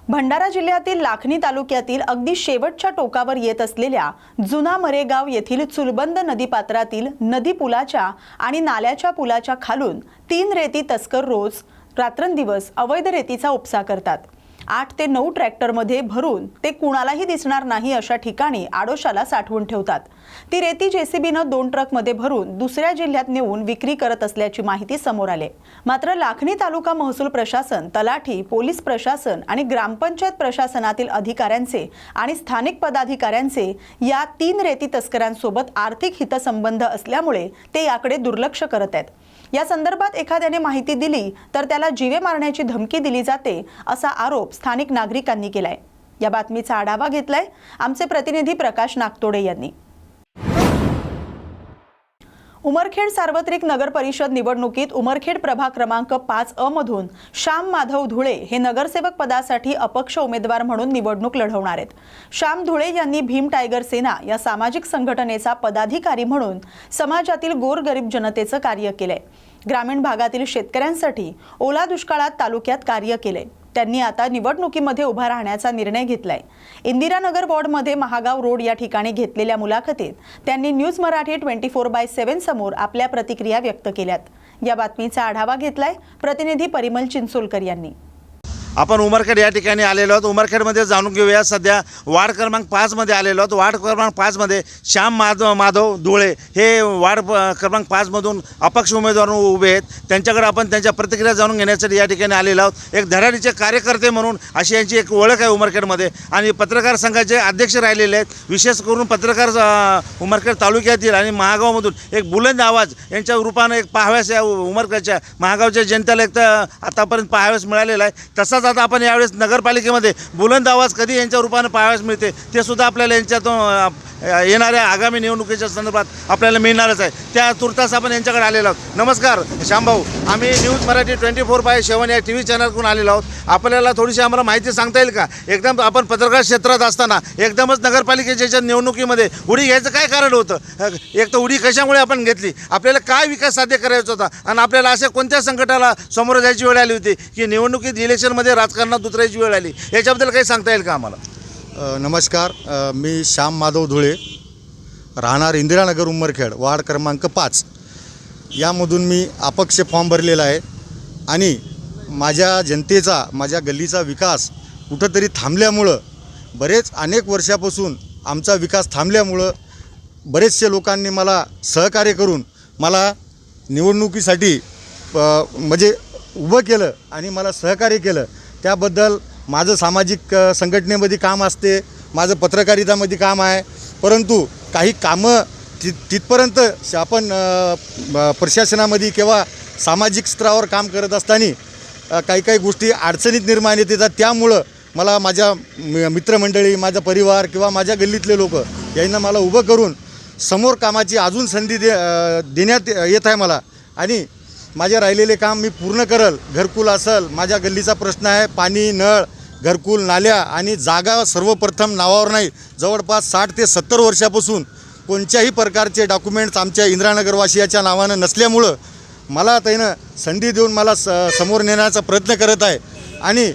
भंडारा जिल्ह्यातील लाखनी तालुक्यातील अगदी शेवटच्या टोकावर येत असलेल्या जुना मरेगाव येथील चुलबंद नदीपात्रातील नदी पुलाच्या आणि नाल्याच्या पुलाच्या खालून 3 रेती तस्कर रोज रात्रंदिवस अवैध रेतीचा उपसा करतात। 8 ते 9 ट्रॅक्टरमध्ये भरून ते कुणालाही दिसणार नाही अशा ठिकाणी आडोशाला साठवून ठेवतात। ती रेती जेसीबीनं 2 ट्रकमध्ये भरून दुसऱ्या जिल्ह्यात नेऊन विक्री करत असल्याची माहिती समोर आली। मात्र लाखनी तालुका महसूल प्रशासन, तलाठी, पोलीस प्रशासन आणि ग्रामपंचायत प्रशासनातील अधिकाऱ्यांचे आणि स्थानिक पदाधिकाऱ्यांचे या 3 रेती तस्करांसोबत आर्थिक हितसंबंध असल्यामुळे ते याकडे दुर्लक्ष करत आहेत। या संदर्भात एखाद्याने माहिती दिली तर त्याला जीवे मारण्याची धमकी दिली जाते असा आरोप स्थानिक नागरिकांनी केलाय। या बातमीचा आढावा घेतलाय आमचे प्रतिनिधी प्रकाश नागतोडे यांनी। उमरखेड सार्वत्रिक नगर परिषद निवडणुकीत उमरखेड प्रभाग क्रमांक 5 मधून श्याम माधव धुळे हे नगरसेवक पदासाठी अपक्ष उमेदवार म्हणून निवडणूक लढवणार आहेत। श्याम धुळे यांनी भीम टायगर सेना या सामाजिक संघटनेचा पदाधिकारी म्हणून समाजातील गोरगरीब जनतेचं कार्य केलंय। ग्रामीण भागातील शेतकऱ्यांसाठी ओला दुष्काळात तालुक्यात कार्य केलंय। त्यांनी आता निवडणुकीमध्ये उभा राहण्याचा निर्णय घेतलाय। इंदिरानगर वॉर्डमध्ये महागाव रोड या ठिकाणी घेतलेल्या मुलाखतीत त्यांनी न्यूज मराठी 24/7 समोर आपल्या प्रतिक्रिया व्यक्त केल्यात। या बातमीचा आढावा घेतलाय प्रतिनिधी परिमल चिंचोलकर यांनी। आपण उमरखेड या ठिकाणी आलेलो आहोत। उमरखेडमध्ये जाणून घेऊया सध्या वार्ड क्रमांक 5 मध्ये आलेलो आहोत। वार्ड क्रमांक 5 मध्ये श्याम माधव धुळे हे वार्ड क्रमांक 5 मधून अपक्ष उमेदवार उभे आहेत। त्यांच्याकडे आपण त्यांच्या प्रतिक्रिया जाणून घेण्यासाठी या ठिकाणी आलेलो आहोत। एक धडाडीचे कार्यकर्ते म्हणून अशी यांची एक ओळख आहे उमरखेडमध्ये आणि पत्रकार संघाचे अध्यक्ष राहिलेले आहेत। विशेष करून पत्रकार उमरखेड तालुक्यातील आणि महागावमधून एक बुलंद आवाज यांच्या रूपाने एक पाहाव्यास या उमरखेडच्या महागावच्या जनतेला एक आतापर्यंत पाहाव्यास मिळालेला आहे। तसाच आता आपण यावेळेस नगरपालिकेमध्ये बुलंद आवाज कधी यांच्या रूपाने पाहाव्यास मिळते ते सुद्धा आपल्याला यांच्यातून येणाऱ्या आगामी निवडणुकीच्या संदर्भात आपल्याला मिळणारच आहे। त्या तुर्तास आपण यांच्याकडे आलेलो आहोत। नमस्कार श्यामभाऊ, आम्ही न्यूज मराठी 24/7 या TV चॅनलकडून आलेलो आहोत। आपल्याला थोडीशी आम्हाला माहिती सांगता येईल का? एकदम आपण पत्रकार क्षेत्रात असताना एकदमच नगरपालिकेच्या निवडणुकीमध्ये उडी घ्यायचं काय कारण होतं? एक तर उडी कशामुळे आपण घेतली? आपल्याला काय विकास साध्य करायचा होता आणि आपल्याला अशा कोणत्या संकटाला समोर जायची वेळ आली होती की निवडणुकीत इलेक्शनमध्ये राजकारणात उतरायची वेळ आली? याच्याबद्दल काही सांगता येईल का आम्हाला? नमस्कार, मी श्याम माधव धुळे, राहणार इंदिरानगर उमरखेड वार्ड क्रमांक 5 यामधून मी अपक्ष फॉर्म भरलेला आहे आणि माझ्या जनतेचा, माझ्या गल्लीचा विकास कुठंतरी थांबल्यामुळं, अनेक वर्षापासून आमचा विकास थांबल्यामुळं बरेचसे लोकांनी मला सहकार्य करून मला निवडणुकीसाठी म्हणजे उभं केलं आणि मला सहकार्य केलं। त्याबद्दल माझं सामाजिक संघटनेमध्ये काम असते, माझं पत्रकारितामध्ये काम आहे, परंतु काही कामं तिथपर्यंत आपण प्रशासनामध्ये किंवा सामाजिक स्तरावर काम करत असताना काही गोष्टी अडचणीत निर्माण येतात। त्यामुळं मला माझ्या मित्रमंडळी, माझा परिवार किंवा माझ्या गल्लीतले लोक यांना मला उभं करून समोर कामाची अजून संधी देण्यात येत आहे मला आणि माझे राहिलेले काम मी पूर्ण करल। घरकुल असेल, माझ्या गल्लीचा प्रश्न आहे, पाणी, नळ, घरकुल, नाल्या आणि जागा सर्वप्रथम नावावर नाही। जवळपास 60 ते 70 वर्षापासून कोणत्याही प्रकारचे डॉक्युमेंट्स आमच्या इंदिरानगरवासियाच्या नावानं नसल्यामुळं मला त्यानं संधी देऊन मला समोर नेण्याचा प्रयत्न करत आहे आणि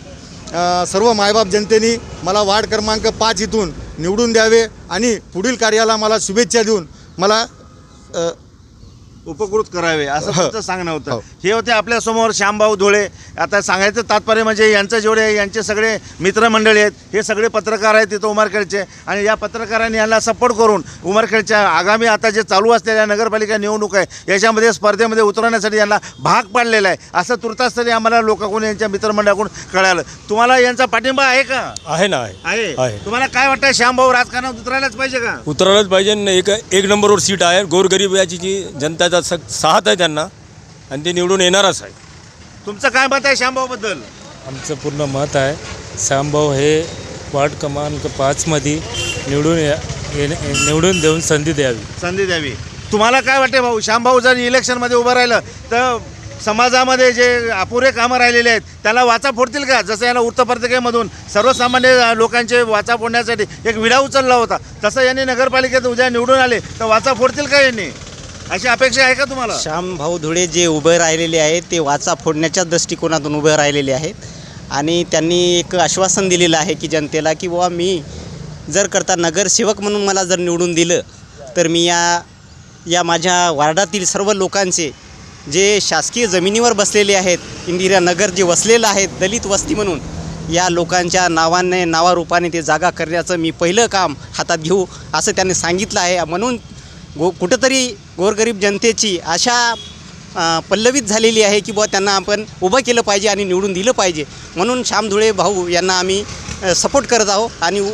सर्व मायबाप जनतेने मला वार्ड क्रमांक 5 इथून निवडून द्यावे आणि पुढील कार्याला मला शुभेच्छा देऊन मला उपकृत करावे असं तुमचं सांगणं होतं। हे होते आपल्या समोर श्यामभाऊ धुळे। आता सांगायचं तात्पर्य म्हणजे यांचं यांचे सगळे मित्रमंडळी आहेत, हे सगळे पत्रकार आहेत तिथं उमरखेडचे आणि या पत्रकारांनी यांना सपोर्ट करून उमरखेडच्या आगामी आता जे चालू असलेल्या नगरपालिका निवडणूक आहे याच्यामध्ये स्पर्धेमध्ये उतरवण्यासाठी यांना भाग पाडलेला आहे असं तुर्तास तरी आम्हाला लोकांकडून, यांच्या मित्रमंडळाकडून कळालं। तुम्हाला यांचा पाठिंबा आहे का? आहे ना, आहे। तुम्हाला काय वाटतं, श्यामभाऊ राजकारणात उतरायलाच पाहिजे का? उतरायलाच पाहिजे। एक नंबरवर सीट आहे, गोरगरीब याची जी जनताचा साथ आहे त्यांना आणि ते निवडून येणारच आहे। तुमचं काय मत आहे श्यामभाऊबद्दल? आमचं पूर्ण मत आहे श्यामभाऊ हे वार्ड क्रमांक 5 मध्ये निवडून देऊन संधी द्यावी। तुम्हाला काय वाटते भाऊ, श्यामभाऊ जर इलेक्शनमध्ये उभं राहिलं तर समाजामध्ये जे अपुरे कामं राहिलेले आहेत त्याला वाचा फोडतील का? जसं यांना वृत्तपत्रिकेमधून सर्वसामान्य लोकांचे वाचा फोडण्यासाठी एक विडा उचलला होता, तसं यांनी नगरपालिकेत उद्या निवडून आले तर वाचा फोडतील का यांनी? अशी अपेक्षा आहे का तुम्हाला? श्यामभाऊ धुळे जे उभे राहिलेले आहेत ते वाचा फोडण्याच्या दृष्टिकोनातून उभे राहिलेले आहेत आणि त्यांनी एक आश्वासन दिलेलं आहे की जनतेला की बुवा मी जर करता नगरसेवक म्हणून मला जर निवडून दिलं तर मी या माझ्या वार्डातील सर्व लोकांचे जे शासकीय जमिनीवर बसलेले आहेत, इंदिरानगर जे वसलेलं आहे दलित वस्ती म्हणून, या लोकांच्या नावारूपाने ते जागा करण्याचं मी पहिलं काम हातात घेऊ असं त्यांनी सांगितलं आहे. म्हणून कुठंतरी गोरगरीब जनतेची आशा पल्लवित झालेली आहे की बुवा त्यांना आपण उभं केलं पाहिजे आणि निवडून दिलं पाहिजे. म्हणून श्याम धुळे भाऊ यांना आम्ही सपोर्ट करत आहोत आणि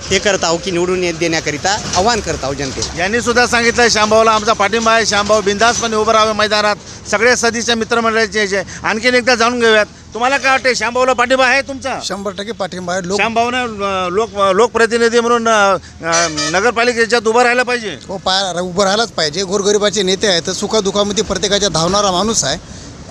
हे करत आहोत की निवडून देण्याकरिता आवाहन करत आहोत जनतेला. यांनी सुद्धा सांगितलं आहे श्यामभाऊला आमचा पाठिंबा आहे, श्यामभाऊ बिंदासपणे उभं राहावे मैदानात. सगळे सदस्य मित्रमंडळाचे जे आणखीन एकदा जाणून घेऊयात, तुम्हाला काय वाटते श्यामभाऊला पाठिंबा आहे तुमचा? 100% पाठिंबा आहे. श्यामभाऊनं लोकप्रतिनिधी म्हणून नगरपालिकेच्यात उभं राहायला पाहिजे. उभं राहायलाच पाहिजे. गोरगरिबाचे नेते आहेत, सुखादुखामध्ये प्रत्येकाच्या धावणारा माणूस आहे.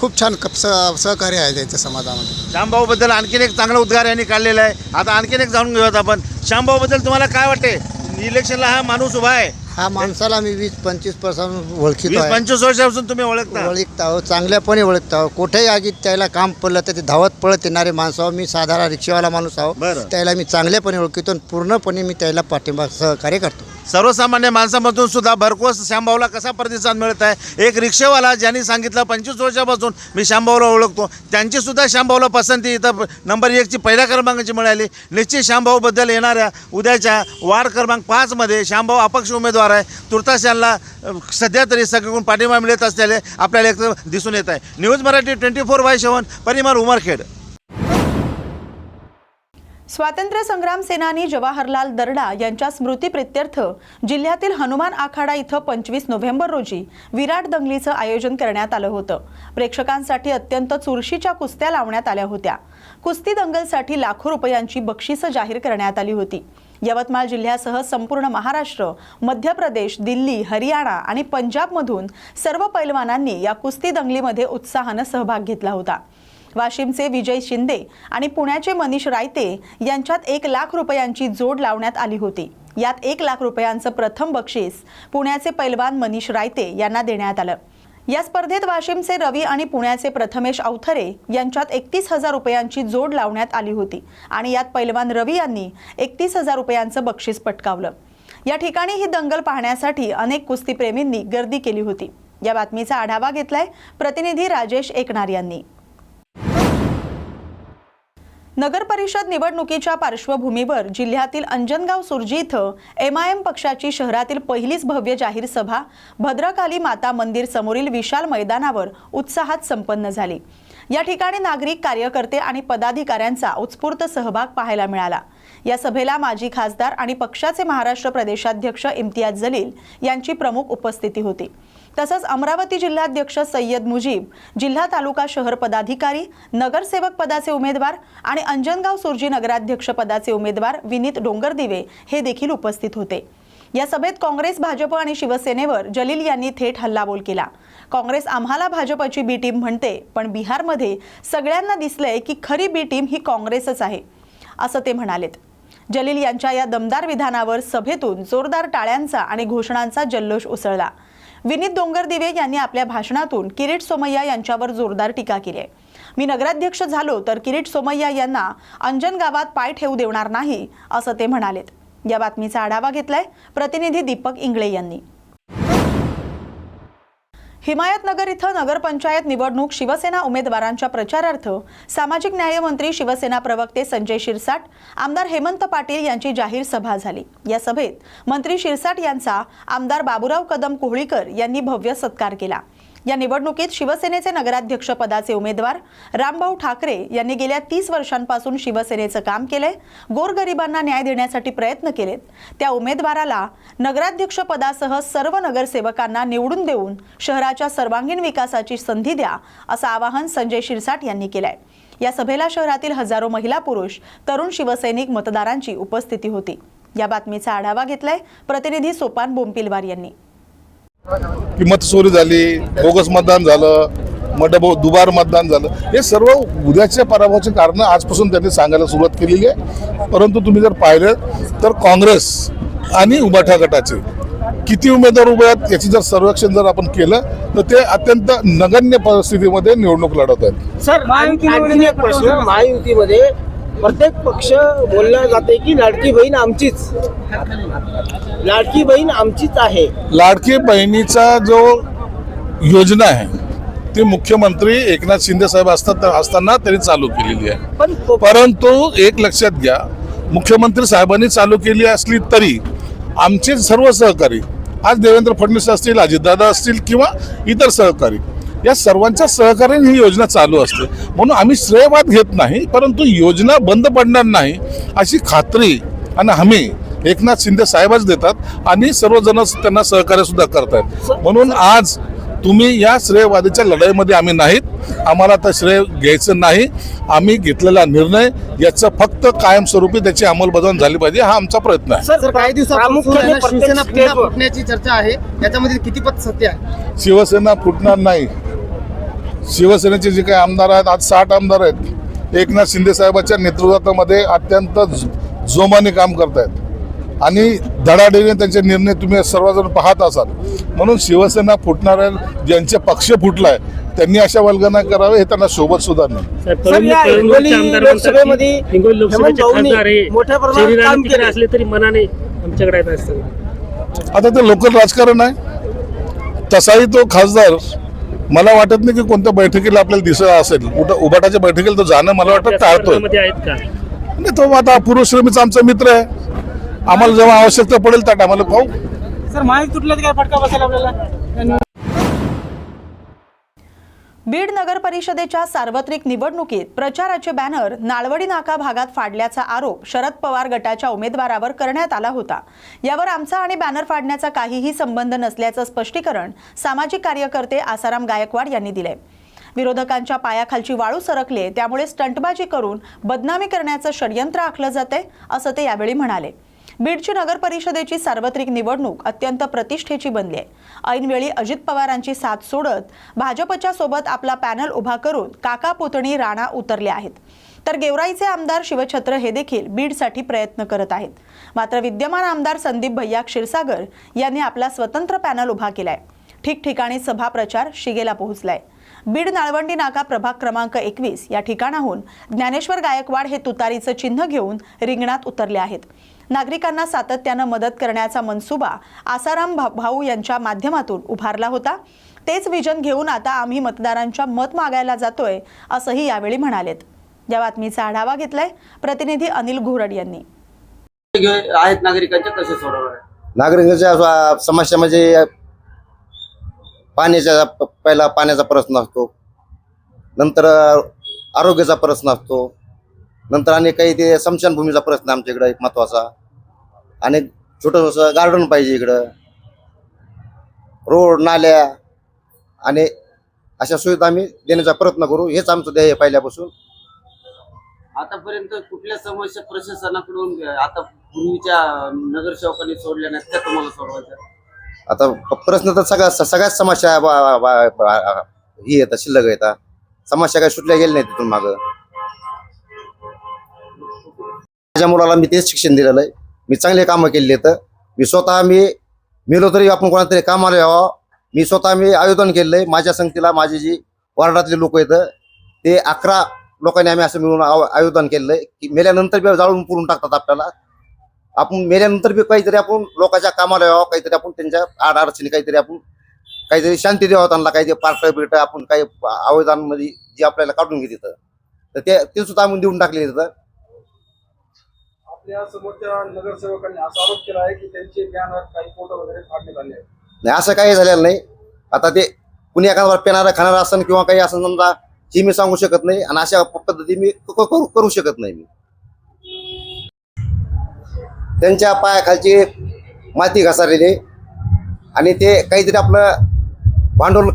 खूप छान सहकार्य आहे त्याच्या समाजामध्ये. श्यामभाऊबद्दल आणखीन एक चांगला उद्गार यांनी काढलेला आहे. आता आणखीन एक जाणून घेऊयात आपण. श्यामभाऊबद्दल तुम्हाला काय वाटते? इलेक्शनला हा माणूस उभा आहे, हा माणसाला मी 20-25% ओळखीतो 20-25 वर्षापासून तुम्ही ओळखता. आहोत, चांगल्यापणे ओळखत आहोत. कुठेही आगीत त्याला काम पडलं तर ते धावत पळत येणारे माणसं आहो. मी साधारण रिक्षावाला माणूस आहो. त्याला मी चांगल्यापणे ओळखतो आणि पूर्णपणे मी त्याला पाठिंबा सहकार्य करतो. सर्वसामान्य माणसामधून सुद्धा भरघोस श्यामभाऊला कसा प्रतिसाद मिळत आहे? एक रिक्षावाला ज्यांनी सांगितलं 25 वर्षापासून मी श्यामभाऊला ओळखतो, त्यांची सुद्धा श्यामभाऊला पसंती इथं नंबर 1ची पहिल्या क्रमांकाची मिळाली. निश्चित श्यामभाऊबद्दल येणाऱ्या उद्याच्या वार्ड क्रमांक 5मध्ये श्यामभाऊ अपक्ष उमेदवार आहे. तुर्तास यांना सध्या तरी सगळीकडून पाठिंबा मिळत असलेले आपल्याला एक दिसून येत आहे. न्यूज मराठी 24/7 परिमार उमरखेड. स्वातंत्र्य संग्राम सेनानी जवाहरलाल दर्डा यांच्या स्मृतीप्रित्यर्थ जिल्ह्यातील हनुमान आखाडा इथं 25 नोव्हेंबर रोजी विराट दंगलीचं आयोजन करण्यात आलं होतं. प्रेक्षकांसाठी अत्यंत चुरशीच्या कुस्त्या लावण्यात आल्या होत्या. कुस्ती दंगलसाठी लाखो रुपयांची बक्षिसं जाहीर करण्यात आली होती. यवतमाळ जिल्ह्यासह संपूर्ण महाराष्ट्र, मध्य प्रदेश, दिल्ली, हरियाणा आणि पंजाबमधून सर्व पैलवानांनी या कुस्ती दंगलीमध्ये उत्साहानं सहभाग घेतला होता. वाशिमचे विजय शिंदे आणि पुण्याचे मनीष रायते यांच्यात 1 लाख रुपयांची जोड लावण्यात आली होती. यात 1 लाख रुपयांचं प्रथम बक्षीस पुण्याचे पैलवान मनीष रायते यांना देण्यात आलं. या स्पर्धेत वाशिमचे रवी आणि पुण्याचे प्रथमेश अवथरे यांच्यात 31,000 रुपयांची जोड लावण्यात आली होती आणि यात पैलवान रवी यांनी 31,000 रुपयांचं बक्षीस पटकावलं. या ठिकाणी ही दंगल पाहण्यासाठी अनेक कुस्तीप्रेमींनी गर्दी केली होती. या बातमीचा आढावा घेतलाय प्रतिनिधी राजेश एकनार यांनी. नगर परिषद निवडणुकीच्या पार्श्वभूमीवर जिल्ह्यातील अंजनगाव सुर्जी इथं MIM पक्षाची शहरातील पहिलीच भव्य जाहीर सभा भद्रकाली माता मंदिर समोरील विशाल मैदानावर उत्साहात संपन्न झाली. या ठिकाणी नागरिक, कार्यकर्ते आणि पदाधिकाऱ्यांचा उत्स्फूर्त सहभाग पाहायला मिळाला. या सभेला माजी खासदार आणि पक्षाचे महाराष्ट्र प्रदेशाध्यक्ष इम्तियाज जलील यांची प्रमुख उपस्थिती होती. तसंच अमरावती जिल्हाध्यक्ष सय्यद मुजीब, जिल्हा तालुका शहर पदाधिकारी, नगरसेवक पदाचे उमेदवार आणि अंजनगाव सुर्जी नगराध्यक्ष पदाचे उमेदवार विनीत डोंगरदिवे हे देखील उपस्थित होते. या सभेत काँग्रेस, भाजप आणि शिवसेनेवर जलील यांनी थेट हल्लाबोल केला. काँग्रेस आम्हाला भाजपची बी टीम म्हणते, पण बिहारमध्ये सगळ्यांना दिसलंय की खरी बी टीम ही काँग्रेसच आहे, असं ते म्हणालेत. जलील यांच्या या दमदार विधानावर सभेतून जोरदार टाळ्यांचा आणि घोषणांचा जल्लोष उसळला. विनीत डोंगरदिवे यांनी आपल्या भाषणातून किरीट सोमय्या यांच्यावर जोरदार टीका केली. मी नगराध्यक्ष झालो तर किरीट सोमय्या यांना अंजन गावात पाय ठेवू देणार नाही, असं ते म्हणालेत. या बातमीचा आढावा घेतलाय प्रतिनिधी दीपक इंगळे यांनी. हिमायतनगर इथं नगरपंचायत निवडणूक शिवसेना उमेदवारांच्या प्रचारार्थ सामाजिक न्याय मंत्री, शिवसेना प्रवक्ते संजय शिरसाट, आमदार हेमंत पाटील यांची जाहीर सभा झाली. या सभेत मंत्री शिरसाट यांचा आमदार बाबूराव कदम कोहळीकर यांनी भव्य सत्कार केला. या निवडणुकीत शिवसेनेचे नगराध्यक्ष पदाचे उमेदवार रामभाऊ ठाकरे यांनी गेल्या 30 वर्षांपासून शिवसेनेचं काम केलंय. गोरगरिबांना न्याय देण्यासाठी प्रयत्न केलेत. त्या उमेदवाराला नगराध्यक्ष पदासह सर्व नगरसेवकांना निवडून देऊन शहराच्या सर्वांगीण विकासाची संधी द्या, असं आवाहन संजय शिरसाट यांनी केलंय. या सभेला शहरातील हजारो महिला, पुरुष, तरुण शिवसैनिक मतदारांची उपस्थिती होती. या बातमीचा आढावा घेतलाय प्रतिनिधी सोपान बोंपिलवार यांनी. की मतचोरी झाली, बोगस मतदान झालं, दुबार मतदान झालं, हे सर्व उद्याच्या पराभवाचे कारण आजपासून त्यांनी सांगायला सुरुवात केलेली आहे. परंतु तुम्ही जर पाहिलं तर काँग्रेस आणि उभाठा गटाचे किती उमेदवार उभे आहेत याची जर सर्वेक्षण जर आपण केलं तर ते अत्यंत नगण्य परिस्थितीमध्ये निवडणूक लढवत आहेत. सर आणखीन एक प्रश्न, महायुतीमध्ये प्रत्येक पक्ष बोललं जाते की लाडकी बहीण आमचीच, लाडकी बहीण आमचीच आहे. लाडकी बहिणीचा जो योजना आहे ती मुख्यमंत्री एकनाथ शिंदे साहेब असताना त्यांनी चालू केलेली आहे. परंतु एक लक्षात घ्या, मुख्यमंत्री साहेबांनी चालू केली असली तरी आमचे सर्व सहकारी, आज देवेंद्र फडणवीस असतील, अजितदादा असतील किंवा इतर सहकारी, या सर्वांच्या सहकार्याने ही योजना चालू असते. म्हणून आम्ही श्रेयवाद घेत नाही, परंतु योजना बंद पडणार नाही अशी खात्री आणि हमी एकनाथ शिंदे साहेबच देतात आणि सर्वजण त्यांना सहकार्य सुद्धा करतात. म्हणून आज तुम्ही या श्रेयवादीच्या लढाईमध्ये आम्ही नाहीत, आम्हाला आता श्रेय घ्यायचं नाही. आम्ही घेतलेला निर्णय याचं फक्त कायमस्वरूपी त्याची अंमलबजावणी झाली पाहिजे, हा आमचा प्रयत्न आहे. सर काही दिवसांपासून शिवसेना पुन्हा फुटण्याची चर्चा आहे, याच्यामध्ये किती पत सत्य आहे? शिवसेना फुटणार नाही. शिवसेनेचे जे काही आमदार आहेत, आज 60 आमदार आहेत, एकनाथ शिंदे साहेबांच्या नेतृत्वामध्ये अत्यंत जोमाने काम करत आहेत आणि धडाडीने त्यांचे निर्णय तुम्ही सर्वजण पाहत असाल. म्हणून शिवसेना फुटणार आहे, ज्यांचे पक्ष फुटलाय त्यांनी अशा वल्गना करावे, हे त्यांना शोभत सुद्धा नाही. लोकसभेमध्ये मोठ्या प्रमाणात काम केले असले तरी मनाने आमच्याकडे आता ते लोकल राजकारण आहे. तसाही तो खासदार मला वाटत नाही की कोणत्या बैठकीला आपल्याला दिसत असेल. उबाटाच्या बैठकीला तो जाणं मला वाटतं टाळतोय. नाही, तो आता पूर्वश्रमीचा आमचा मित्र आहे. आम्हाला जेव्हा आवश्यकता पडेल त्या टायमाला पाहू. सर माहिती तुटल्यात काय फटका बसेल आपल्याला? बीड नगर परिषदेच्या सार्वत्रिक निवडणुकीत प्रचाराचे बॅनर नाळवडी नाका भागात फाडल्याचा आरोप शरद पवार गटाच्या उमेदवारावर करण्यात आला होता. यावर आमचा आणि बॅनर फाडण्याचा काहीही संबंध नसल्याचं स्पष्टीकरण सामाजिक कार्यकर्ते आसाराम गायकवाड यांनी दिले. विरोधकांच्या पायाखालची वाळू सरकले, त्यामुळे स्टंटबाजी करून बदनामी करण्याचं षडयंत्र आखलं जाते, असं ते यावेळी म्हणाले. बीडची नगर परिषदेची सार्वत्रिक निवडणूक अत्यंत प्रतिष्ठेची बनली आहे. ऐनवेळी अजित पवारांची साथ सोडत भाजपच्या सोबत आपला पॅनल उभा करून काका पुतणी राणा उतरले आहेत. तर गेवराईचे आमदार शिवछत्र हे देखील बीडसाठी प्रयत्न करत आहेत. मात्र विद्यमान आमदार संदीप भैया क्षीरसागर यांनी आपला स्वतंत्र पॅनल उभा केलाय. ठिकठिकाणी सभा प्रचार शिगेला पोहोचलाय. बीड नाळवंडी नाका प्रभाग क्रमांक 21 या ठिकाणाहून ज्ञानेश्वर गायकवाड हे तुतारीचं चिन्ह घेऊन रिंगणात उतरले आहेत. नागरिकांना सातत्यानं मदत करण्याचा मनसुबा आसाराम भाऊ यांच्या माध्यमातून उभारला होता. तेच विजन घेऊन आता आम्ही मतदारांच्या मत मागायला जातोय, असंही यावेळी म्हणालेत. या बातमीचा आढावा घेतलाय प्रतिनिधी अनिल घोरड यांनी. आहेत नागरिकांच्या कसे सोडवणार? नागरिकांच्या समस्या म्हणजे पहिला पाण्याचा प्रश्न असतो, नंतर आरोग्याचा प्रश्न असतो, नंतर आणि काही ते स्मशानभूमीचा प्रश्न आमच्या इकडं एक महत्वाचा, आणि छोटंसं गार्डन पाहिजे इकडं, रोड नाल्या आणि अशा सुविधा आम्ही देण्याचा प्रयत्न करू. हेच आमचं ध्येय पहिल्यापासून. आतापर्यंत कुठल्या समस्या प्रशासनाकडून आता पूर्वीच्या नगरसेवकांनी सोडल्या नाहीत त्या तुम्हाला सोडवायच्या? आता प्रश्न तर सगळ्याच समस्या ही येतात, शिल्लक येतात. समस्या काही सुटल्या गेल्या नाही तिथून मागं. माझ्या मुलाला मी तेच शिक्षण दिलेलं आहे. मी चांगले कामं केलेली आहेत. मी स्वतः मेलो तरी आपण कोणाला तरी कामाला यावं. मी स्वतः आयोजन केलेलं आहे. माझ्या संगतीला माझे जी वार्डातले लोक आहेत ते 11 लोकांनी आम्ही असं मिळून आयोजन केलेलं आहे की मेल्यानंतर बी जाळून पुरून टाकतात आपल्याला. आपण मेल्यानंतर बी काहीतरी आपण लोकांच्या कामाला यावं, काहीतरी आपण त्यांच्या अडचणी काहीतरी शांती द्यावं त्यांना, काहीतरी पार्ट बिर्ट आपण काही आयोजनामध्ये जे आपल्याला काढून घेत तर ते सुद्धा आम्ही देऊन टाकले तिथं. आपल्या समोरच्या नगरसेवकांनी असा आरोप केला आहे की त्यांचे बॅनर काही फोटो वगैरे फाडण्यात आले आहेत. नाही, असं काही झालेलं नाही. आता ते कुणी एखादा पेणारा खाणारा असन किंवा काही असं समजा ही मी सांगू शकत नाही, आणि अशा पद्धती मी करू शकत नाही. मी त्यांच्या पायाखालची माती घसारलेली आणि ते काहीतरी आपलं भांडवल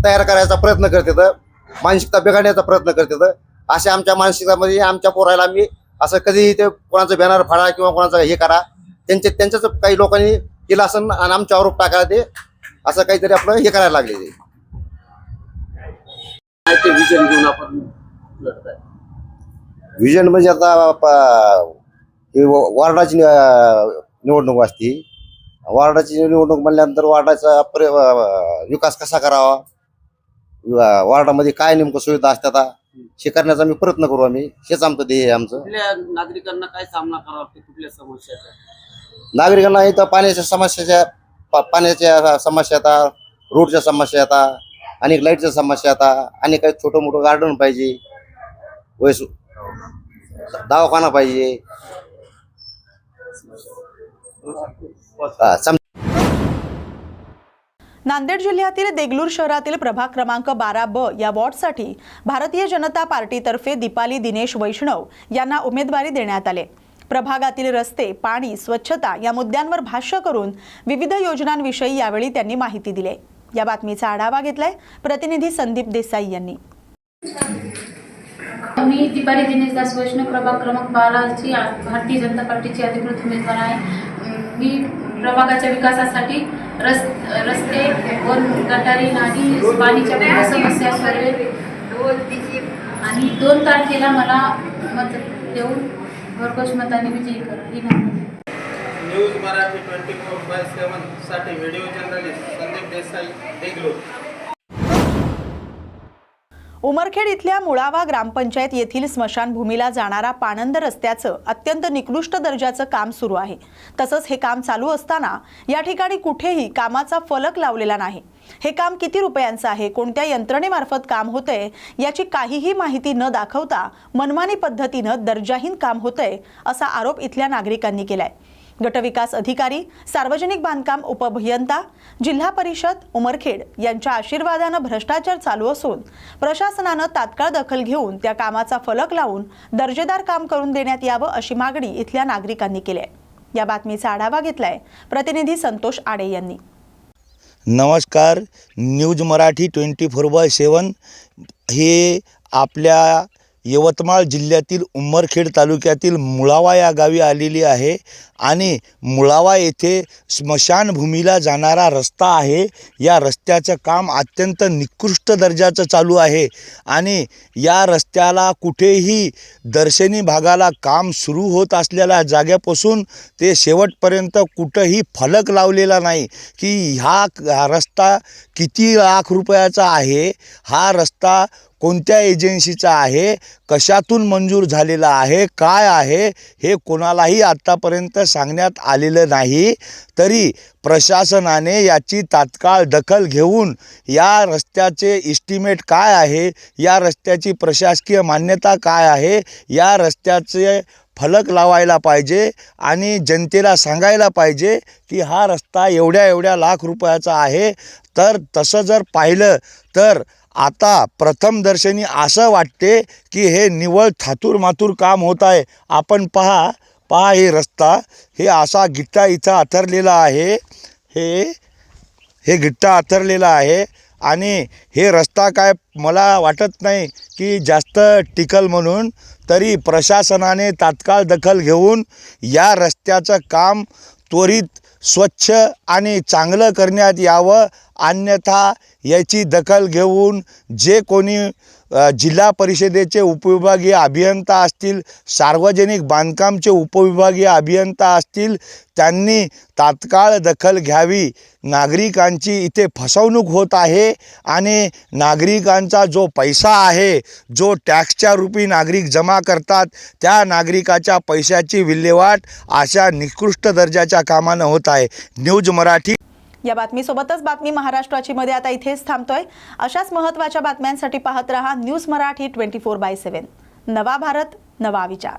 तयार करायचा प्रयत्न करतात, मानसिकता बिघडण्याचा प्रयत्न करतात. अशा आमच्या मानसिकतामध्ये आमच्या पोरायला आम्ही असं कधीही ते कोणाचं बॅनर फाडा किंवा कोणाचं हे करा, त्यांच्याच काही लोकांनी केलं असं आणि आमच्या आरोप टाकायला ते असं काहीतरी आपलं हे करायला लागले. विजन घेऊन आपण विजन म्हणजे आता ही वार्डाची निवडणूक असते. वार्डाची निवडणूक म्हणल्यानंतर वार्डाचा विकास कसा करावा, वार्डामध्ये काय नेमकं सुविधा असतात हे करण्याचा आम्ही प्रयत्न करू. आम्ही हेच आमचं ध्येय आहे. आमचं कुठल्या नागरिकांना काय सामना करावा लागतो, कुठल्या समस्याचा? नागरिकांना इथं पाण्याच्या समस्या येतात, रोडच्या समस्या येतात, अनेक लाईटच्या समस्या येतात, आणि काही छोटं मोठं गार्डन पाहिजे, दवाखाना पाहिजे. नांदेड जिल्ह्यातील देगलूर शहरातील प्रभाग क्रमांक 12 या वॉर्डसाठी भारतीय जनता पार्टीतर्फे दीपाली दिनेश वैष्णव यांना उमेदवारी देण्यात आले. प्रभागातील रस्ते, पाणी, स्वच्छता या मुद्द्यांवर भाष्य करून विविध योजनांविषयी यावेळी त्यांनी माहिती दिली. या बातमीचा आढावा घेतलाय प्रतिनिधी संदीप देसाई यांनी. मी दीपाली दिनेश दास वैष्णव, प्रभाग क्रमांक 12 ची भारतीय जनता पार्टीची अधिकृत उमेदवार आहे. मी प्रभागाच्या विकासासाठी रस्ते, वन, गटारी, नाली, पाणीच्या पूर्ण समस्या सोडवेल आणि 2 तारखेला मला मत देऊन भरघोस मताने विजयी करा. न्यूज मराठी 24/7 साठी व्हिडिओ जर्नलिस्ट संदीप देसाई, देगलूर. उमरखेड इथल्या मुळावा ग्रामपंचायत येथील स्मशानभूमीला जाणारा पाणंद रस्त्याचं अत्यंत निकृष्ट दर्जाचं काम सुरू आहे. तसंच हे काम चालू असताना या ठिकाणी कुठेही कामाचा फलक लावलेला नाही. हे काम किती रुपयांचं आहे, कोणत्या यंत्रणेमार्फत काम होतंय याची काहीही माहिती न दाखवता मनमानी पद्धतीनं दर्जाहीन काम होतंय असा आरोप इथल्या नागरिकांनी केलाय. गटविकास अधिकारी, सार्वजनिक बांधकाम उपअभियंता, जिल्हा परिषद उमरखेड यांच्या आशीर्वादानं भ्रष्टाचार चालू असून प्रशासनानं तात्काळ दखल घेऊन त्या कामाचा फलक लावून दर्जेदार काम करून देण्यात यावं अशी मागणी इथल्या नागरिकांनी केली आहे. या बातमीचा आढावा घेतलाय प्रतिनिधी संतोष आडे यांनी. नमस्कार. न्यूज मराठी 24/7 हे आपल्या यवतमाळ जिल्ह्यातील उमरखेड तालुक्यातील मुळावा या गावी आलेली आहे आणि मुळावा येथे स्मशानभूमीला जाणारा रस्ता आहे. या रस्त्याचं काम अत्यंत निकृष्ट दर्जाचं चालू आहे आणि या रस्त्याला कुठेही दर्शनी भागाला काम सुरू होत असलेल्या जागेपासून ते शेवटपर्यंत कुठंही फलक लावलेला नाही की हा रस्ता किती लाख रुपयाचा आहे, हा रस्ता कोणत्या एजन्सीचा आहे, कशातून मंजूर झालेला आहे, काय आहे हे कोणालाही आत्तापर्यंत सांगण्यात आलेलं नाही. तरी प्रशासनाने याची तात्काळ दखल घेऊन या रस्त्याचे इस्टिमेट काय आहे, या रस्त्याची प्रशासकीय मान्यता काय आहे, या रस्त्याचे फलक लावायला पाहिजे आणि जनतेला सांगायला पाहिजे की हा रस्ता एवढ्या लाख रुपयाचा आहे. तर तसं जर पाहिलं तर आता प्रथमदर्शनी असं वाटते की हे निव्वळ थातूरमातूर काम होत आहे. आपण पहा हे रस्ता, हे असा गिट्टा इथं आथरलेला आहे, हे गिट्टा आथरलेला आहे आणि हे रस्ता काय मला वाटत नाही की जास्त टिकल म्हणून. तरी प्रशासनाने तात्काळ दखल घेऊन या रस्त्याचं काम त्वरित स्वच्छ आणि चांगलं करण्यात यावं. अन्यथा याची दखल घेऊन जे कोणी जिल्हा परिषदेचे उपविभागीय अभियंता असतील, सार्वजनिक बांधकामचे उपविभागीय अभियंता असतील, त्यांनी तात्काळ दखल घ्यावी. नागरिकांची इथे फसवणूक होत आहे आणि नागरिकांचा जो पैसा आहे, जो टॅक्सच्या रूपी नागरिक जमा करतात, त्या नागरिकाच्या पैशाची विल्हेवाट अशा निकृष्ट दर्जाच्या कामानं होत आहे. न्यूज मराठी. या बातमीसोबतच बातमी महाराष्ट्राची मध्ये आता इथेच थांबतोय. अशाच महत्त्वाच्या बातम्यांसाठी पाहत रहा न्यूज मराठी 24/7. नवा भारत, नवा विचार.